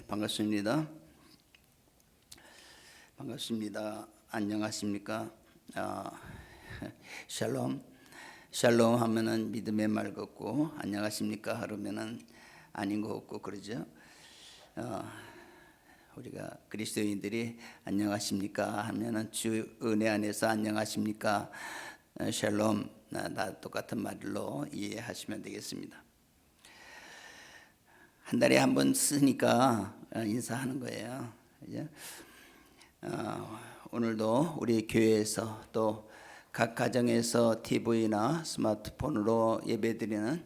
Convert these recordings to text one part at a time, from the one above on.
반갑습니다. 반갑습니다. 안녕하십니까? 샬롬. 샬롬 하면은 믿음의 말 같고, 안녕하십니까 하면은 아닌 것 같고 그러죠. 우리가 그리스도인들이 안녕하십니까 하면은 주 은혜 안에서 안녕하십니까? 샬롬, 다 똑같은 말로 이해하시면 되겠습니다. 한 달에 한 번 쓰니까 인사하는 거예요. 그죠? 오늘도 우리 교회에서 또 각 가정에서 TV나 스마트폰으로 예배드리는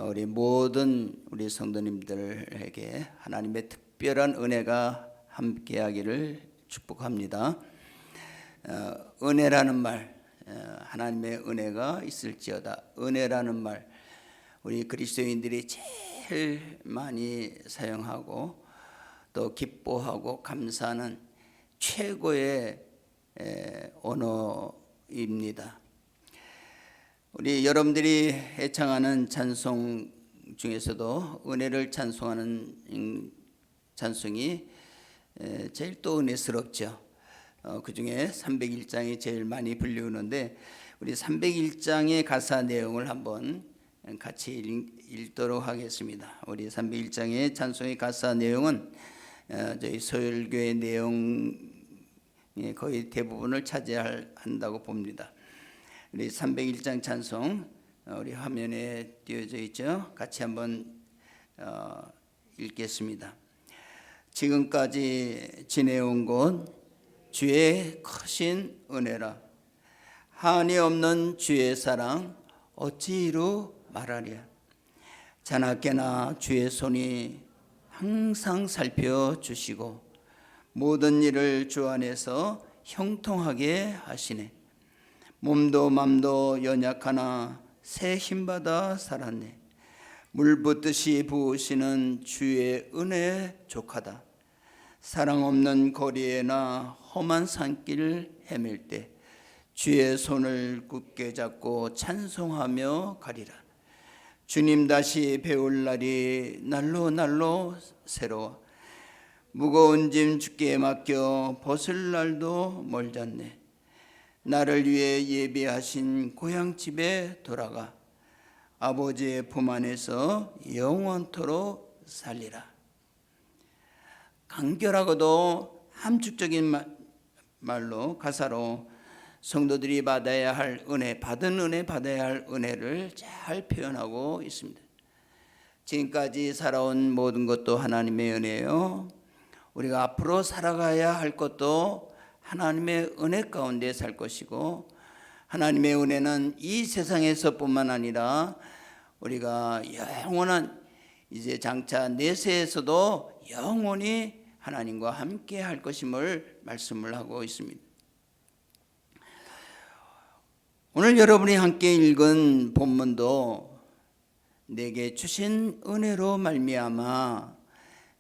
우리 모든 우리 성도님들에게 하나님의 특별한 은혜가 함께하기를 축복합니다. 은혜라는 말, 하나님의 은혜가 있을지어다. 은혜라는 말, 우리 그리스도인들이 제일 많이 사용하고 또 기뻐하고 감사하는 최고의 언어입니다. 우리 여러분들이 애창하는 찬송 중에서도 은혜를 찬송하는 찬송이 제일 또 은혜스럽죠. 그 중에 301장이 제일 많이 불리우는데, 우리 301장의 가사 내용을 한번 같이 읽도록 하겠습니다. 우리 301장의 찬송의 가사 내용은 저희 서울교회 내용 거의 대부분을 차지한다고 봅니다. 우리 301장 찬송 우리 화면에 띄어져 있죠. 같이 한번 읽겠습니다. 지금까지 지내온 곳 주의 크신 은혜라. 한이 없는 주의 사랑 어찌 이루 말하랴. 자나깨나 주의 손이 항상 살펴주시고 모든 일을 주 안에서 형통하게 하시네. 몸도 맘도 연약하나 새 힘받아 살았네. 물 붓듯이 부으시는 주의 은혜 족하다. 사랑 없는 거리에나 험한 산길 헤맬 때 주의 손을 굳게 잡고 찬송하며 가리라. 주님 다시 배울 날이 날로 새로워. 무거운 짐 주께 맡겨 벗을 날도 멀잖네. 나를 위해 예비하신 고향집에 돌아가 아버지의 품 안에서 영원토록 살리라. 간결하고도 함축적인 말로 가사로 성도들이 받아야 할 은혜, 받은 은혜, 받아야 할 은혜를 잘 표현하고 있습니다. 지금까지 살아온 모든 것도 하나님의 은혜요. 우리가 앞으로 살아가야 할 것도 하나님의 은혜 가운데 살 것이고, 하나님의 은혜는 이 세상에서뿐만 아니라 우리가 영원한 이제 장차 내세에서도 영원히 하나님과 함께 할 것임을 말씀을 하고 있습니다. 오늘 여러분이 함께 읽은 본문도 내게 주신 은혜로 말미암아,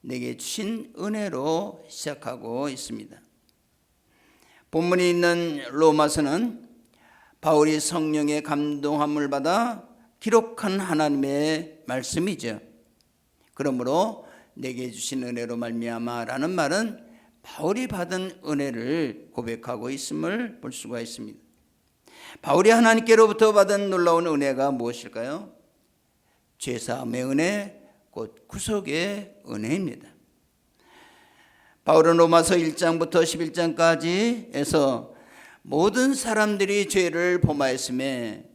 내게 주신 은혜로 시작하고 있습니다. 본문이 있는 로마서는 바울이 성령의 감동함을 받아 기록한 하나님의 말씀이죠. 그러므로 내게 주신 은혜로 말미암아라는 말은 바울이 받은 은혜를 고백하고 있음을 볼 수가 있습니다. 바울이 하나님께로부터 받은 놀라운 은혜가 무엇일까요? 죄사함의 은혜, 곧 구속의 은혜입니다. 바울은 로마서 1장부터 11장까지에서 모든 사람들이 죄를 범하였음에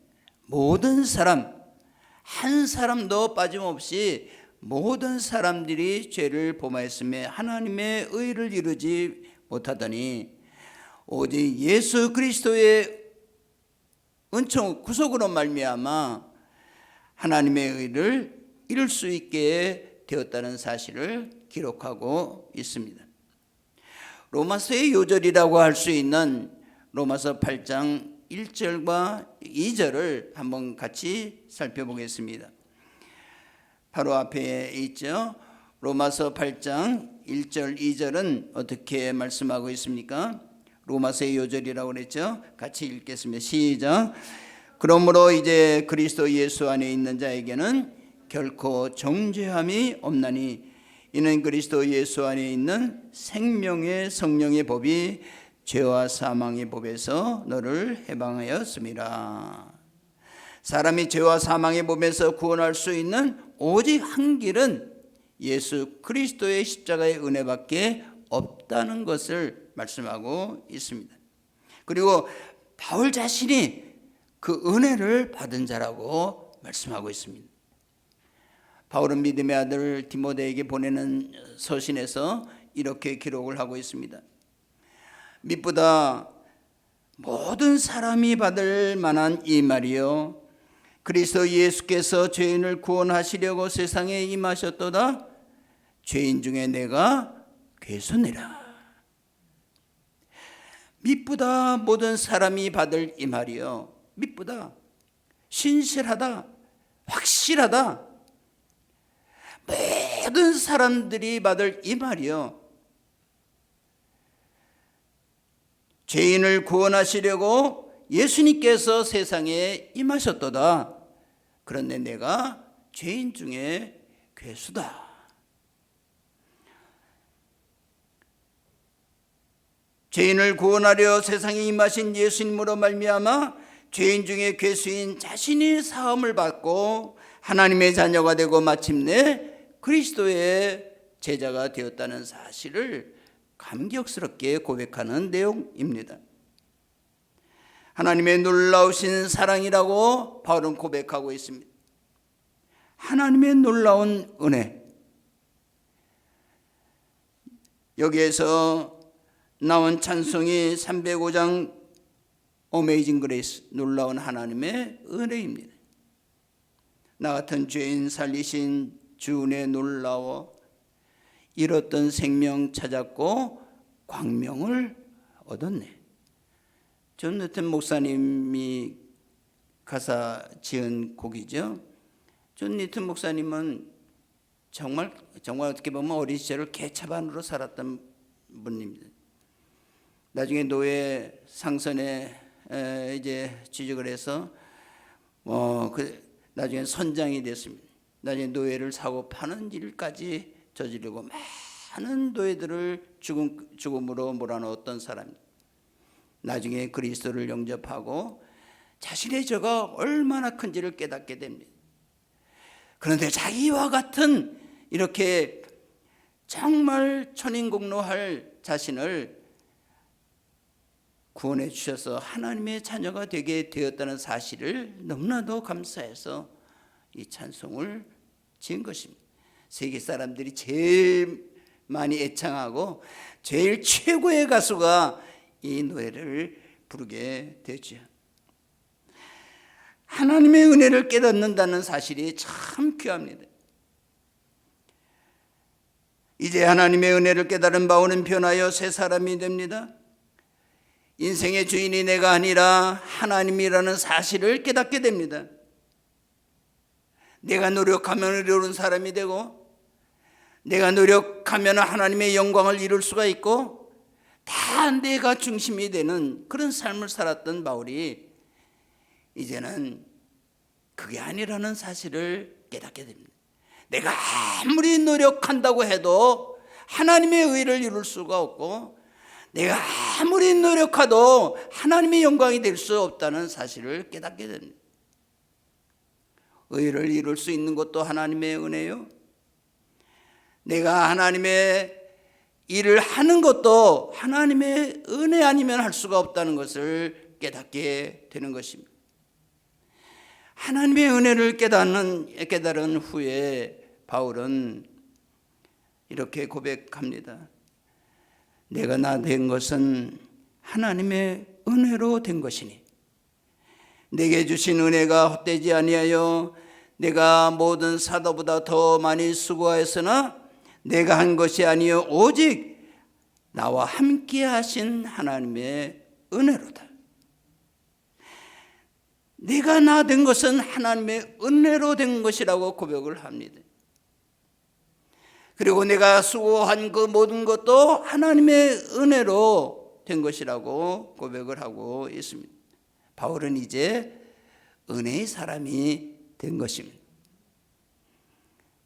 모든 사람, 한 사람도 빠짐없이 모든 사람들이 죄를 범하였음에 하나님의 의를 이루지 못하더니 오직 예수 그리스도의 은총 구속으로 말미암아 하나님의 의를 이룰 수 있게 되었다는 사실을 기록하고 있습니다. 로마서의 요절이라고 할 수 있는 로마서 8장 1절과 2절을 한번 같이 살펴보겠습니다. 바로 앞에 있죠. 로마서 8장 1절 2절은 어떻게 말씀하고 있습니까? 로마서의 요절이라고 그랬죠. 같이 읽겠습니다. 시작. 그러므로 이제 그리스도 예수 안에 있는 자에게는 결코 정죄함이 없나니 이는 그리스도 예수 안에 있는 생명의 성령의 법이 죄와 사망의 법에서 너를 해방하였습니다. 사람이 죄와 사망의 법에서 구원할 수 있는 오직 한 길은 예수 그리스도의 십자가의 은혜밖에 없다는 것을 말씀하고 있습니다. 그리고 바울 자신이 그 은혜를 받은 자라고 말씀하고 있습니다. 바울은 믿음의 아들 디모데에게 보내는 서신에서 이렇게 기록을 하고 있습니다. 밑보다 모든 사람이 받을 만한 이 말이요, 그리스도 예수께서 죄인을 구원하시려고 세상에 임하셨도다. 죄인 중에 내가 괴수니라. 밑보다 모든 사람이 받을 이 말이요, 밑보다 신실하다, 확실하다, 모든 사람들이 받을 이 말이요, 죄인을 구원하시려고 예수님께서 세상에 임하셨도다. 그런데 내가 죄인 중에 괴수다. 죄인을 구원하려 세상에 임하신 예수님으로 말미암아 죄인 중에 괴수인 자신이 사함을 받고 하나님의 자녀가 되고 마침내 그리스도의 제자가 되었다는 사실을 감격스럽게 고백하는 내용입니다. 하나님의 놀라우신 사랑이라고 바울은 고백하고 있습니다. 하나님의 놀라운 은혜. 여기에서 나온 찬송이 305장 어메이징 그레이스, 놀라운 하나님의 은혜입니다. 나 같은 죄인 살리신 주 은혜 놀라워 잃었던 생명 찾았고 광명을 얻었네. 존 뉴턴 목사님이 가사 지은 곡이죠. 존 뉴턴 목사님은 정말 어떻게 보면 어린 시절을 개차반으로 살았던 분입니다. 나중에 노예 상선에 이제 취직을 해서 나중에 선장이 됐습니다. 나중에 노예를 사고 파는 일까지 저지르고 많은 노예들을 죽음으로 몰아넣었던 사람입니다. 나중에 그리스도를 영접하고 자신의 죄가 얼마나 큰지를 깨닫게 됩니다. 그런데 자기와 같은 이렇게 정말 천인공노할 자신을 구원해 주셔서 하나님의 자녀가 되게 되었다는 사실을 너무나도 감사해서 이 찬송을 지은 것입니다. 세계 사람들이 제일 많이 애창하고 제일 최고의 가수가 이 노래를 부르게 되죠. 하나님의 은혜를 깨닫는다는 사실이 참 귀합니다. 이제 하나님의 은혜를 깨달은 바울은 변하여 새 사람이 됩니다. 인생의 주인이 내가 아니라 하나님이라는 사실을 깨닫게 됩니다. 내가 노력하면 이루는 사람이 되고, 내가 노력하면 하나님의 영광을 이룰 수가 있고, 다 내가 중심이 되는 그런 삶을 살았던 바울이 이제는 그게 아니라는 사실을 깨닫게 됩니다. 내가 아무리 노력한다고 해도 하나님의 의를 이룰 수가 없고, 내가 아무리 노력해도 하나님의 영광이 될 수 없다는 사실을 깨닫게 됩니다. 의를 이룰 수 있는 것도 하나님의 은혜요, 내가 하나님의 일을 하는 것도 하나님의 은혜 아니면 할 수가 없다는 것을 깨닫게 되는 것입니다. 하나님의 은혜를 깨달은 후에 바울은 이렇게 고백합니다. 내가 나 된 것은 하나님의 은혜로 된 것이니 내게 주신 은혜가 헛되지 아니하여 내가 모든 사도보다 더 많이 수고하였으나 내가 한 것이 아니요 오직 나와 함께 하신 하나님의 은혜로다. 내가 나 된 것은 하나님의 은혜로 된 것이라고 고백을 합니다. 그리고 내가 수고한 그 모든 것도 하나님의 은혜로 된 것이라고 고백을 하고 있습니다. 바울은 이제 은혜의 사람이 된 것입니다.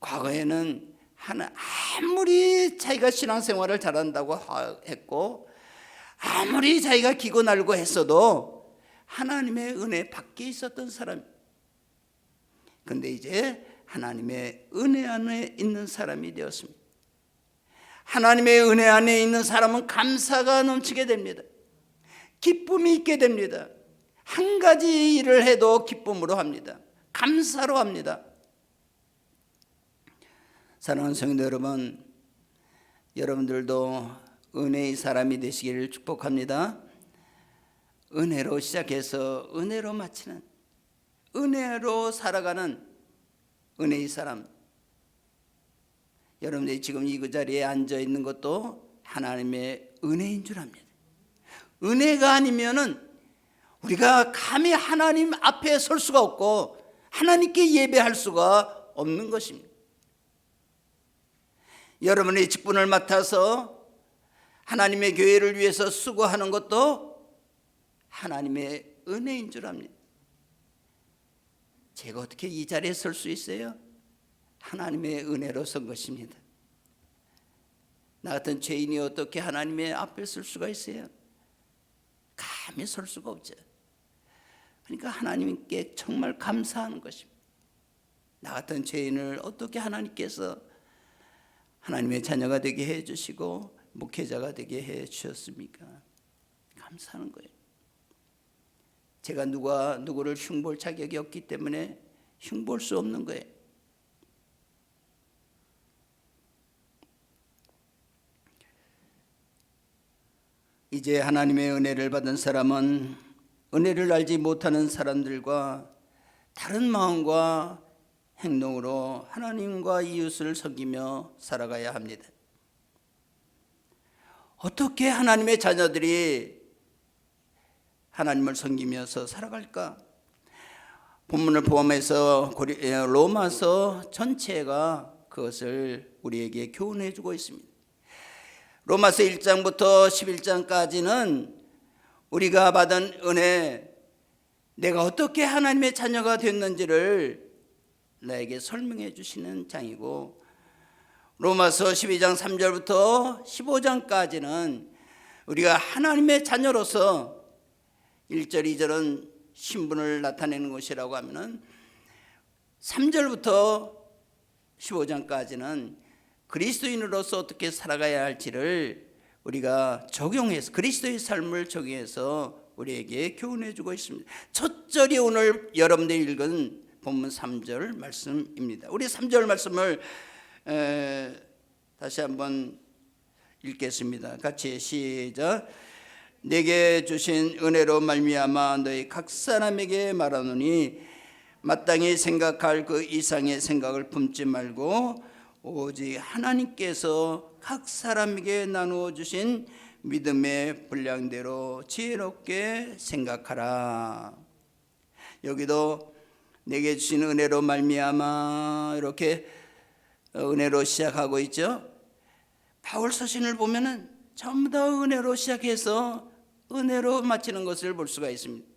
과거에는 아무리 자기가 신앙생활을 잘한다고 했고 아무리 자기가 기고 날고 했어도 하나님의 은혜 밖에 있었던 사람. 그런데 이제 하나님의 은혜 안에 있는 사람이 되었습니다. 하나님의 은혜 안에 있는 사람은 감사가 넘치게 됩니다. 기쁨이 있게 됩니다. 한 가지 일을 해도 기쁨으로 합니다. 감사로 합니다. 사랑하는 성도 여러분, 여러분들도 은혜의 사람이 되시기를 축복합니다. 은혜로 시작해서 은혜로 마치는, 은혜로 살아가는 은혜의 사람. 여러분들이 지금 이 자리에 앉아 있는 것도 하나님의 은혜인 줄 압니다. 은혜가 아니면은 우리가 감히 하나님 앞에 설 수가 없고 하나님께 예배할 수가 없는 것입니다. 여러분의 직분을 맡아서 하나님의 교회를 위해서 수고하는 것도 하나님의 은혜인 줄 압니다. 제가 어떻게 이 자리에 설 수 있어요? 하나님의 은혜로 선 것입니다. 나 같은 죄인이 어떻게 하나님의 앞에 설 수가 있어요? 감히 설 수가 없죠. 그러니까 하나님께 정말 감사하는 것입니다. 나 같은 죄인을 어떻게 하나님께서 하나님의 자녀가 되게 해주시고 목회자가 되게 해주셨습니까? 감사하는 거예요. 제가 누구를 흉볼 자격이 없기 때문에 흉볼 수 없는 거예요. 이제 하나님의 은혜를 받은 사람은 은혜를 알지 못하는 사람들과 다른 마음과 행동으로 하나님과 이웃을 섬기며 살아가야 합니다. 어떻게 하나님의 자녀들이 하나님을 섬기면서 살아갈까? 본문을 포함해서 로마서 전체가 그것을 우리에게 교훈해 주고 있습니다. 로마서 1장부터 11장까지는 우리가 받은 은혜, 내가 어떻게 하나님의 자녀가 됐는지를 나에게 설명해 주시는 장이고, 로마서 12장 3절부터 15장까지는 우리가 하나님의 자녀로서 1절, 2절은 신분을 나타내는 것이라고 하면은 3절부터 15장까지는 그리스도인으로서 어떻게 살아가야 할지를 우리가 적용해서 그리스도의 삶을 적용해서 우리에게 교훈해 주고 있습니다. 첫 절이 오늘 여러분들이 읽은 본문 3절 말씀입니다. 우리 3절 말씀을 다시 한번 읽겠습니다. 같이 시작. 내게 주신 은혜로 말미암아 너희 각 사람에게 말하노니 마땅히 생각할 그 이상의 생각을 품지 말고 오직 하나님께서 각 사람에게 나누어 주신 믿음의 분량대로 지혜롭게 생각하라. 여기도 내게 주신 은혜로 말미암아 이렇게 은혜로 시작하고 있죠. 바울 서신을 보면은 전부 다 은혜로 시작해서 은혜로 마치는 것을 볼 수가 있습니다.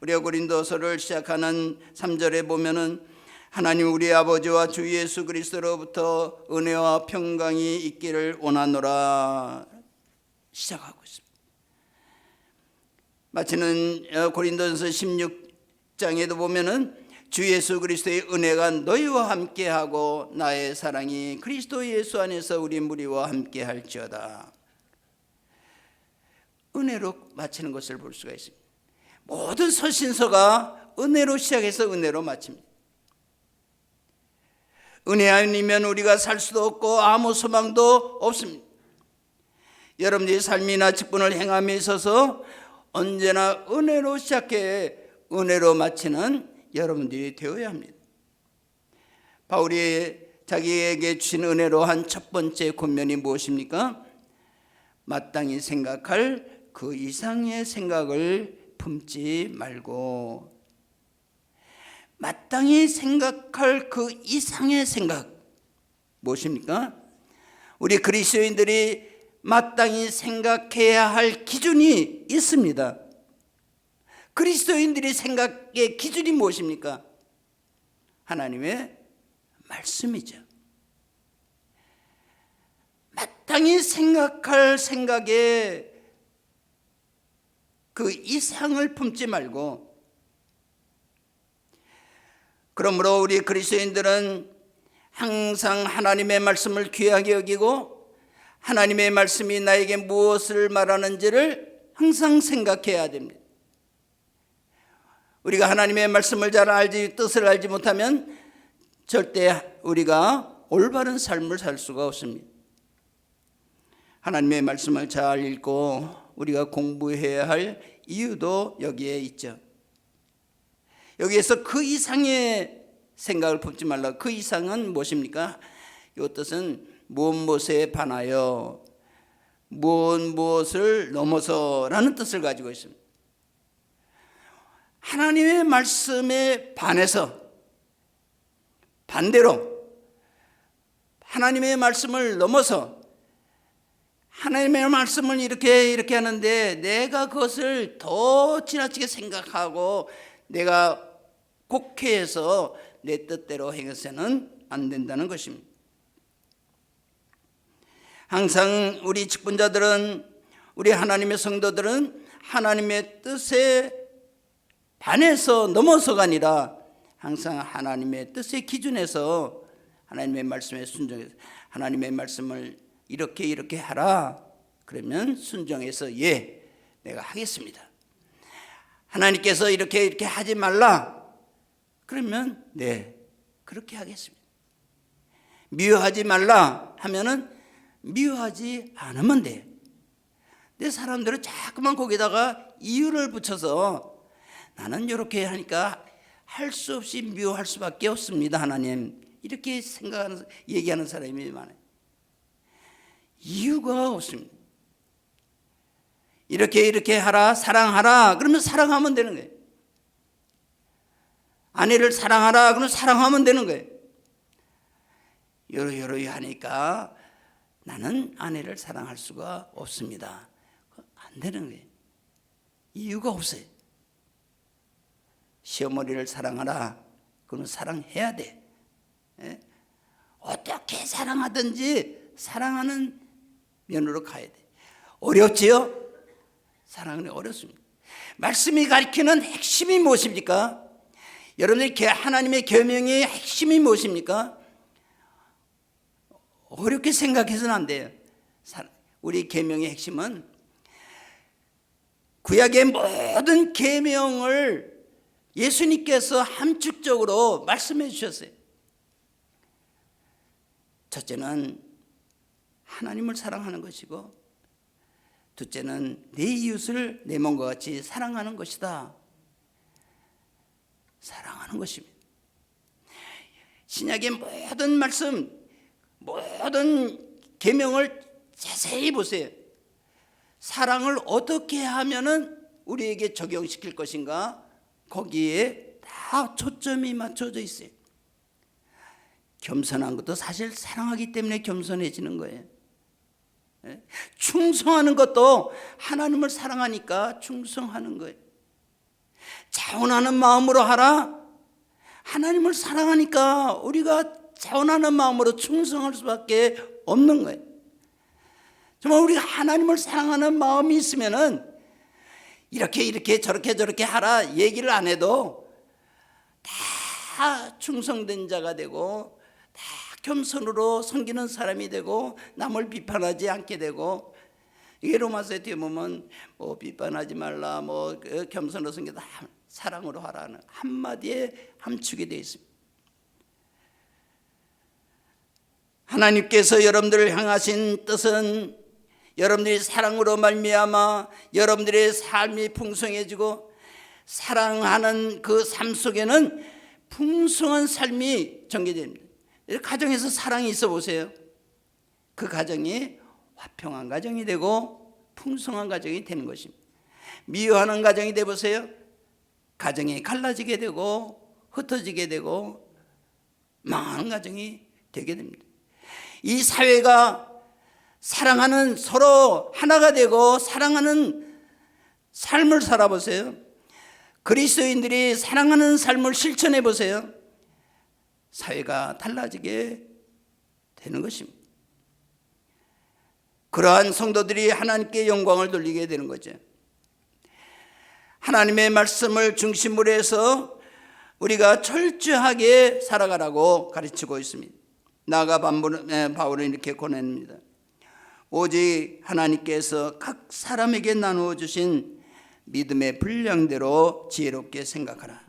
우리가 고린도서를 시작하는 3절에 보면은 하나님 우리 아버지와 주 예수 그리스도로부터 은혜와 평강이 있기를 원하노라 시작하고 있습니다. 마치는 고린도전서 16장에도 보면은 주 예수 그리스도의 은혜가 너희와 함께하고 나의 사랑이 그리스도 예수 안에서 우리 무리와 함께할지어다. 은혜로 마치는 것을 볼 수가 있습니다. 모든 서신서가 은혜로 시작해서 은혜로 마칩니다. 은혜 아니면 우리가 살 수도 없고 아무 소망도 없습니다. 여러분들의 삶이나 직분을 행함에 있어서 언제나 은혜로 시작해 은혜로 마치는 여러분들이 되어야 합니다. 바울이 자기에게 주신 은혜로 한 첫 번째 권면이 무엇입니까? 마땅히 생각할 그 이상의 생각을 품지 말고, 마땅히 생각할 그 이상의 생각 무엇입니까? 우리 그리스도인들이 마땅히 생각해야 할 기준이 있습니다. 그리스도인들이 생각의 기준이 무엇입니까? 하나님의 말씀이죠. 마땅히 생각할 생각에 그 이상을 품지 말고, 그러므로 우리 그리스도인들은 항상 하나님의 말씀을 귀하게 여기고 하나님의 말씀이 나에게 무엇을 말하는지를 항상 생각해야 됩니다. 우리가 하나님의 말씀을 잘 알지, 뜻을 알지 못하면 절대 우리가 올바른 삶을 살 수가 없습니다. 하나님의 말씀을 잘 읽고 우리가 공부해야 할 이유도 여기에 있죠. 여기에서 그 이상의 생각을 품지 말라. 그 이상은 무엇입니까? 이 뜻은 무엇에 반하여 무엇을 넘어서라는 뜻을 가지고 있습니다. 하나님의 말씀에 반해서, 반대로 하나님의 말씀을 넘어서 하나님의 말씀을 이렇게 하는데 내가 그것을 더 지나치게 생각하고 내가 곡해해서 내 뜻대로 행해서는 안 된다는 것입니다. 항상 우리 직분자들은, 우리 하나님의 성도들은 하나님의 뜻에 반해서 넘어서가 아니라 항상 하나님의 뜻의 기준에서 하나님의 말씀에 순종해서, 하나님의 말씀을 이렇게 하라 그러면 순종해서 예, 내가 하겠습니다. 하나님께서 이렇게 하지 말라 그러면 네, 그렇게 하겠습니다. 미워하지 말라 하면은 미워하지 않으면 돼요. 근데 사람들은 자꾸만 거기다가 이유를 붙여서 나는 이렇게 하니까 할 수 없이 미워할 수밖에 없습니다, 하나님. 이렇게 생각하는, 얘기하는 사람이 많아요. 이유가 없습니다. 이렇게 하라, 사랑하라 그러면 사랑하면 되는 거예요. 아내를 사랑하라 그러면 사랑하면 되는 거예요. 여러 하니까 나는 아내를 사랑할 수가 없습니다. 안 되는 거예요. 이유가 없어요. 시어머니를 사랑하라 그러면 사랑해야 돼. 예? 어떻게 사랑하든지 사랑하는 면으로 가야 돼. 어렵지요? 사랑은 어렵습니다. 말씀이 가리키는 핵심이 무엇입니까? 여러분들이 하나님의 계명의 핵심이 무엇입니까? 어렵게 생각해서는 안 돼요. 우리 계명의 핵심은 구약의 모든 계명을 예수님께서 함축적으로 말씀해 주셨어요. 첫째는 하나님을 사랑하는 것이고, 둘째는 내 이웃을 내 몸과 같이 사랑하는 것이다. 사랑하는 것입니다. 신약의 모든 말씀, 모든 계명을 자세히 보세요. 사랑을 어떻게 하면은 우리에게 적용시킬 것인가? 거기에 다 초점이 맞춰져 있어요. 겸손한 것도 사실 사랑하기 때문에 겸손해지는 거예요. 충성하는 것도 하나님을 사랑하니까 충성하는 거예요. 자원하는 마음으로 하라. 하나님을 사랑하니까 우리가 자원하는 마음으로 충성할 수밖에 없는 거예요. 정말 우리가 하나님을 사랑하는 마음이 있으면은 이렇게 저렇게 하라 얘기를 안 해도 다 충성된 자가 되고 다 겸손으로 섬기는 사람이 되고 남을 비판하지 않게 되고, 이게 로마서에 뒤에 보면 뭐 비판하지 말라, 뭐 겸손으로 섬기다, 사랑으로 하라는 한마디에 함축이 되어 있습니다. 하나님께서 여러분들을 향하신 뜻은 여러분들이 사랑으로 말미암아 여러분들의 삶이 풍성해지고, 사랑하는 그 삶 속에는 풍성한 삶이 전개됩니다. 가정에서 사랑이 있어 보세요. 그 가정이 화평한 가정이 되고 풍성한 가정이 되는 것입니다. 미워하는 가정이 돼 보세요. 가정이 갈라지게 되고 흩어지게 되고 망하는 가정이 되게 됩니다. 이 사회가 사랑하는, 서로 하나가 되고 사랑하는 삶을 살아보세요. 그리스도인들이 사랑하는 삶을 실천해 보세요. 사회가 달라지게 되는 것입니다. 그러한 성도들이 하나님께 영광을 돌리게 되는 거죠. 하나님의 말씀을 중심으로 해서 우리가 철저하게 살아가라고 가르치고 있습니다. 나아가 바울은 이렇게 권합니다. 오직 하나님께서 각 사람에게 나누어 주신 믿음의 분량대로 지혜롭게 생각하라.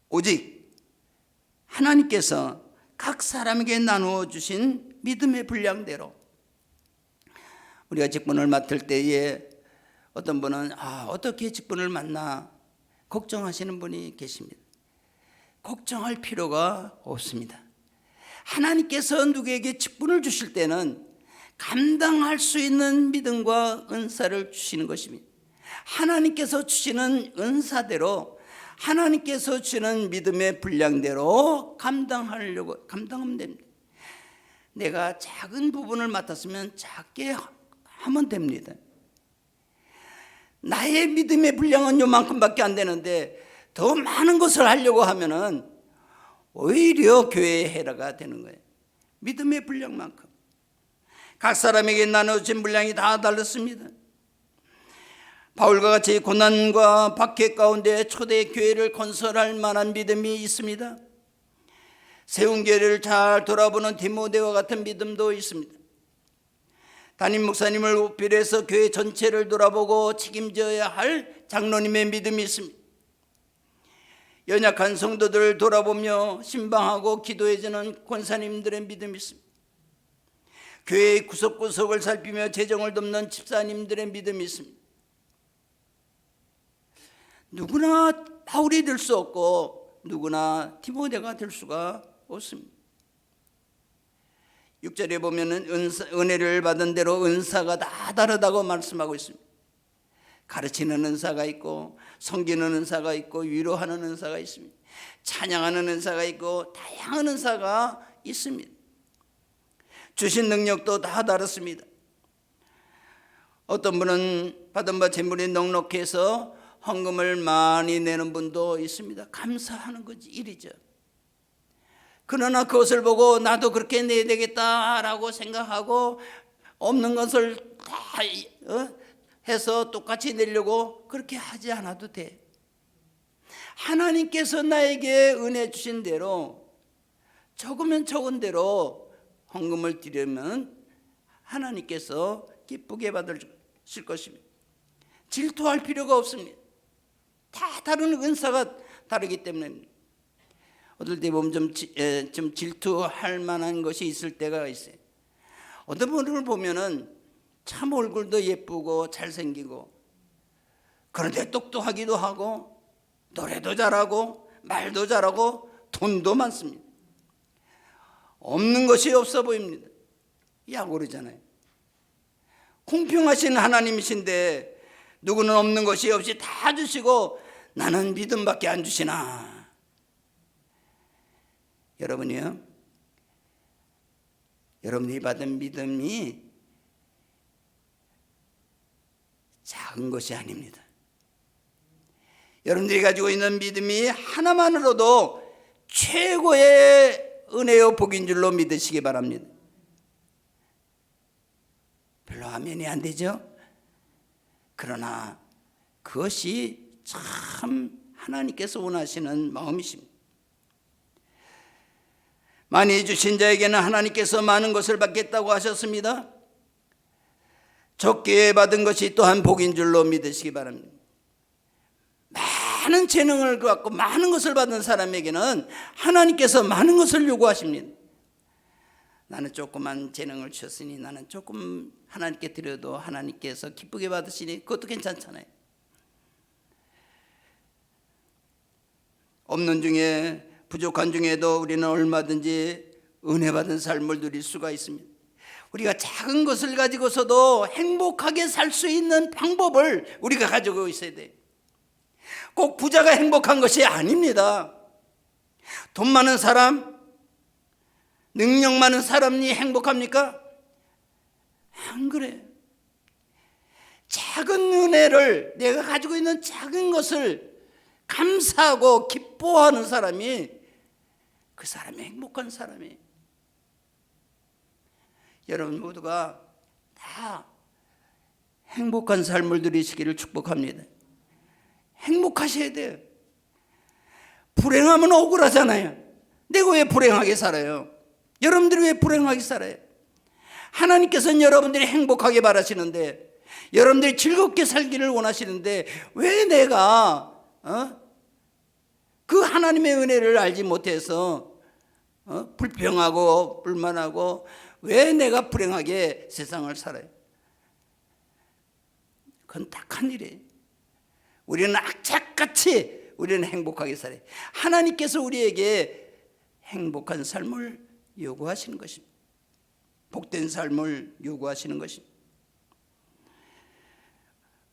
오직 하나님께서 각 사람에게 나누어 주신 믿음의 분량대로. 우리가 직분을 맡을 때에 어떤 분은 어떻게 직분을 맡나 걱정하시는 분이 계십니다. 걱정할 필요가 없습니다. 하나님께서 누구에게 직분을 주실 때는 감당할 수 있는 믿음과 은사를 주시는 것입니다. 하나님께서 주시는 은사대로, 하나님께서 주시는 믿음의 분량대로 감당하면 됩니다. 내가 작은 부분을 맡았으면 작게 하면 됩니다. 나의 믿음의 분량은 요만큼밖에 안 되는데 더 많은 것을 하려고 하면은 오히려 교회의 해라가 되는 거예요. 믿음의 분량만큼. 각 사람에게 나눠진 분량이 다 달랐습니다. 바울과 같이 고난과 박해 가운데 초대 교회를 건설할 만한 믿음이 있습니다. 세운 교회를 잘 돌아보는 디모데와 같은 믿음도 있습니다. 담임 목사님을 오필해서 교회 전체를 돌아보고 책임져야 할 장로님의 믿음이 있습니다. 연약한 성도들을 돌아보며 신방하고 기도해주는 권사님들의 믿음이 있습니다. 교회의 구석구석을 살피며 재정을 돕는 집사님들의 믿음이 있습니다. 누구나 바울이 될 수 없고 누구나 디모데가 될 수가 없습니다. 6절에 보면은 은혜를 받은 대로 은사가 다 다르다고 말씀하고 있습니다. 가르치는 은사가 있고, 섬기는 은사가 있고, 위로하는 은사가 있습니다. 찬양하는 은사가 있고, 다양한 은사가 있습니다. 주신 능력도 다 다릅니다. 어떤 분은 받은 바 재물이 넉넉해서 헌금을 많이 내는 분도 있습니다. 감사하는 거지, 일이죠. 그러나 그것을 보고 나도 그렇게 내야 되겠다라고 생각하고 없는 것을 다 해서 똑같이 내려고 그렇게 하지 않아도 돼. 하나님께서 나에게 은혜 주신 대로 적으면 적은 대로 헌금을 드리면 하나님께서 기쁘게 받으실 것입니다. 질투할 필요가 없습니다. 다 다른 은사가 다르기 때문입니다. 어떨 때 보면 좀 질투할 만한 것이 있을 때가 있어요. 어떤 분을 보면은 참 얼굴도 예쁘고 잘생기고 그런데 똑똑하기도 하고 노래도 잘하고 말도 잘하고 돈도 많습니다. 없는 것이 없어 보입니다. 약오르잖아요. 공평하신 하나님이신데 누구는 없는 것이 없이 다 주시고 나는 믿음밖에 안 주시나. 여러분이요, 여러분이 받은 믿음이 작은 것이 아닙니다. 여러분들이 가지고 있는 믿음이 하나만으로도 최고의 은혜요 복인 줄로 믿으시기 바랍니다. 별로 아멘이 안 되죠? 그러나 그것이 참 하나님께서 원하시는 마음이십니다. 많이 주신 자에게는 하나님께서 많은 것을 받겠다고 하셨습니다. 적게 받은 것이 또한 복인 줄로 믿으시기 바랍니다. 많은 재능을 갖고 많은 것을 받은 사람에게는 하나님께서 많은 것을 요구하십니다. 나는 조그만 재능을 주셨으니 나는 조금 하나님께 드려도 하나님께서 기쁘게 받으시니 그것도 괜찮잖아요. 없는 중에 부족한 중에도 우리는 얼마든지 은혜 받은 삶을 누릴 수가 있습니다. 우리가 작은 것을 가지고서도 행복하게 살 수 있는 방법을 우리가 가지고 있어야 돼요. 꼭 부자가 행복한 것이 아닙니다. 돈 많은 사람, 능력 많은 사람이 행복합니까? 안 그래요. 작은 은혜를, 내가 가지고 있는 작은 것을 감사하고 기뻐하는 사람이 그 사람이 행복한 사람이에요. 여러분 모두가 다 행복한 삶을 누리시기를 축복합니다. 행복하셔야 돼요. 불행하면 억울하잖아요. 내가 왜 불행하게 살아요? 여러분들이 왜 불행하게 살아요? 하나님께서는 여러분들이 행복하게 바라시는데, 여러분들이 즐겁게 살기를 원하시는데, 왜 내가 그 하나님의 은혜를 알지 못해서 불평하고 불만하고 왜 내가 불행하게 세상을 살아요? 그건 딱한 일이에요. 우리는 악착같이 우리는 행복하게 살아요. 하나님께서 우리에게 행복한 삶을 요구하시는 것입니다. 복된 삶을 요구하시는 것입니다.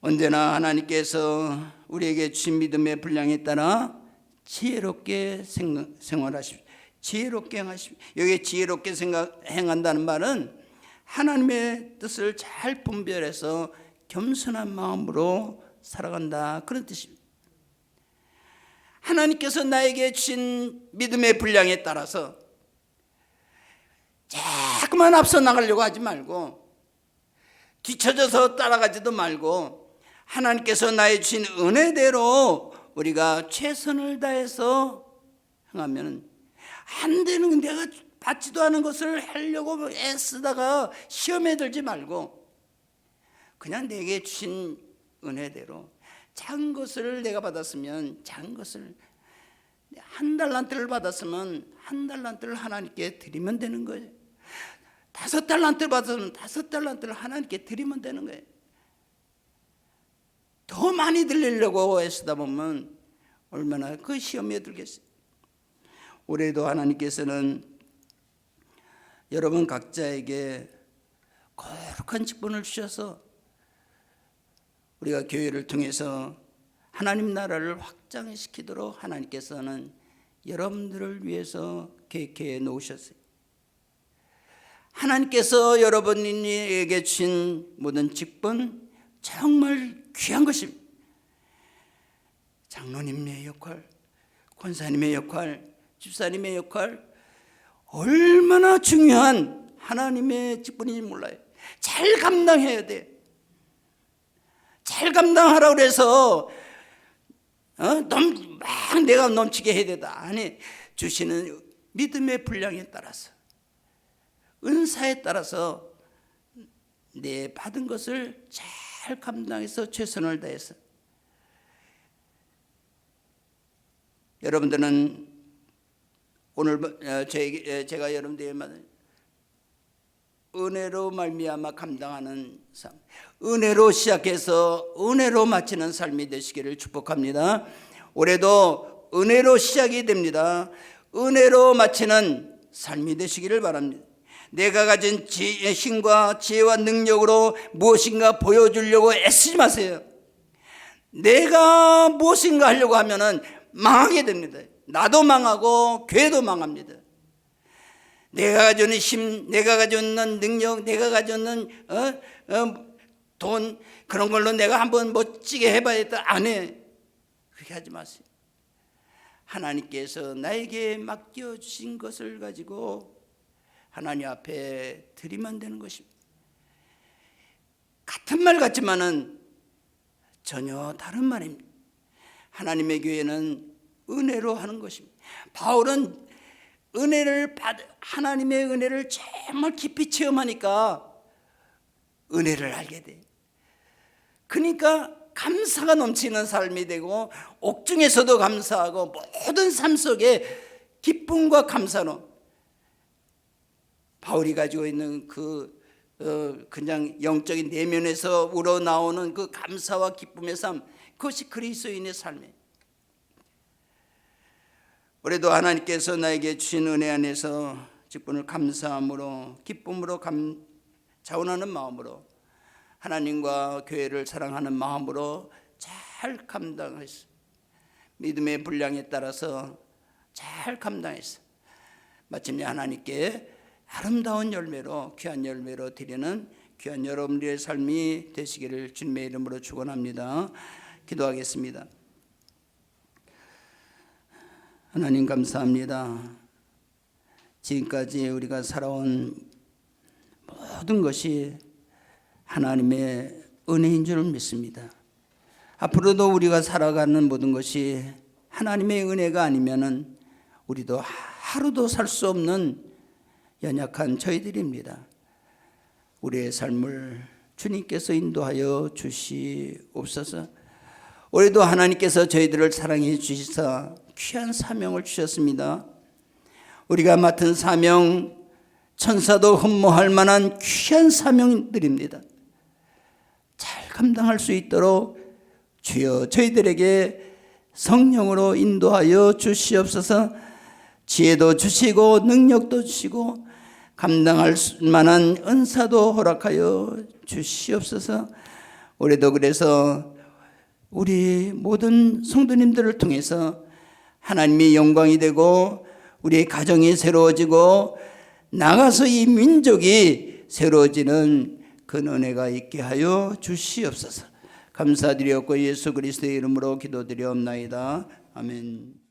언제나 하나님께서 우리에게 주신 믿음의 분량에 따라 지혜롭게 생활하십시오. 지혜롭게 행하십시오. 여기 지혜롭게 행한다는 말은 하나님의 뜻을 잘 분별해서 겸손한 마음으로 살아간다, 그런 뜻입니다. 하나님께서 나에게 주신 믿음의 분량에 따라서 자꾸만 앞서 나가려고 하지 말고, 뒤처져서 따라가지도 말고, 하나님께서 나의 주신 은혜대로 우리가 최선을 다해서 행하면 안 되는, 내가 받지도 않은 것을 하려고 애쓰다가 시험에 들지 말고, 그냥 내게 주신 은혜대로 작은 것을 내가 받았으면 작은 것을, 한 달란트를 받았으면 한 달란트를 하나님께 드리면 되는 거예요. 5달란트를 받았으면 5달란트를 하나님께 드리면 되는 거예요. 더 많이 드리려고 애쓰다 보면 얼마나 그 시험에 들겠어요. 올해도 하나님께서는 여러분 각자에게 거룩한 직분을 주셔서 우리가 교회를 통해서 하나님 나라를 확장시키도록 하나님께서는 여러분들을 위해서 계획해 놓으셨어요. 하나님께서 여러분에게 주신 모든 직분 정말 귀한 것입니다. 장로님의 역할, 권사님의 역할, 집사님의 역할, 얼마나 중요한 하나님의 직분인지 몰라요. 잘 감당해야 돼. 잘 감당하라고 그래서 막 내가 넘치게 해야 되다. 아니, 주시는 믿음의 분량에 따라서, 은사에 따라서 내 받은 것을 잘 감당해서 최선을 다해서. 여러분들은 오늘 제가 여러분들에게 은혜로 말미암아 감당하는 삶, 은혜로 시작해서 은혜로 마치는 삶이 되시기를 축복합니다. 올해도 은혜로 시작이 됩니다. 은혜로 마치는 삶이 되시기를 바랍니다. 내가 가진 힘과 지혜와 능력으로 무엇인가 보여주려고 애쓰지 마세요. 내가 무엇인가 하려고 하면은 망하게 됩니다. 나도 망하고 교회도 망합니다. 내가 가지고 있는 힘, 내가 가지고 있는 능력, 내가 가지고 있는 돈, 그런 걸로 내가 한번 멋지게 해봐야겠다. 안 해. 그렇게 하지 마세요. 하나님께서 나에게 맡겨주신 것을 가지고 하나님 앞에 드리면 되는 것입니다. 같은 말 같지만은 전혀 다른 말입니다. 하나님의 교회는 은혜로 하는 것입니다. 바울은 하나님의 은혜를 정말 깊이 체험하니까 은혜를 알게 돼. 그러니까 감사가 넘치는 삶이 되고, 옥중에서도 감사하고, 모든 삶 속에 기쁨과 감사로 바울이 가지고 있는 그냥 영적인 내면에서 우러나오는 그 감사와 기쁨의 삶, 그것이 그리스도인의 삶이에요. 올해도 하나님께서 나에게 주신 은혜 안에서 직분을 감사함으로, 기쁨으로, 자원하는 마음으로, 하나님과 교회를 사랑하는 마음으로 잘 감당했어. 믿음의 분량에 따라서 잘 감당했어. 마침내 하나님께 아름다운 열매로, 귀한 열매로 드리는 귀한 여러분들의 삶이 되시기를 주님의 이름으로 축원합니다. 기도하겠습니다. 하나님 감사합니다. 지금까지 우리가 살아온 모든 것이 하나님의 은혜인 줄 믿습니다. 앞으로도 우리가 살아가는 모든 것이 하나님의 은혜가 아니면은 우리도 하루도 살 수 없는 연약한 저희들입니다. 우리의 삶을 주님께서 인도하여 주시옵소서. 올해도 하나님께서 저희들을 사랑해 주시사 귀한 사명을 주셨습니다. 우리가 맡은 사명, 천사도 흠모할 만한 귀한 사명들입니다. 잘 감당할 수 있도록 주여 저희들에게 성령으로 인도하여 주시옵소서. 지혜도 주시고 능력도 주시고 감당할 만한 은사도 허락하여 주시옵소서. 올해도 그래서 우리 모든 성도님들을 통해서 하나님의 영광이 되고 우리의 가정이 새로워지고 나가서 이 민족이 새로워지는 그 은혜가 있게 하여 주시옵소서. 감사드렸고 예수 그리스도의 이름으로 기도드리옵나이다. 아멘.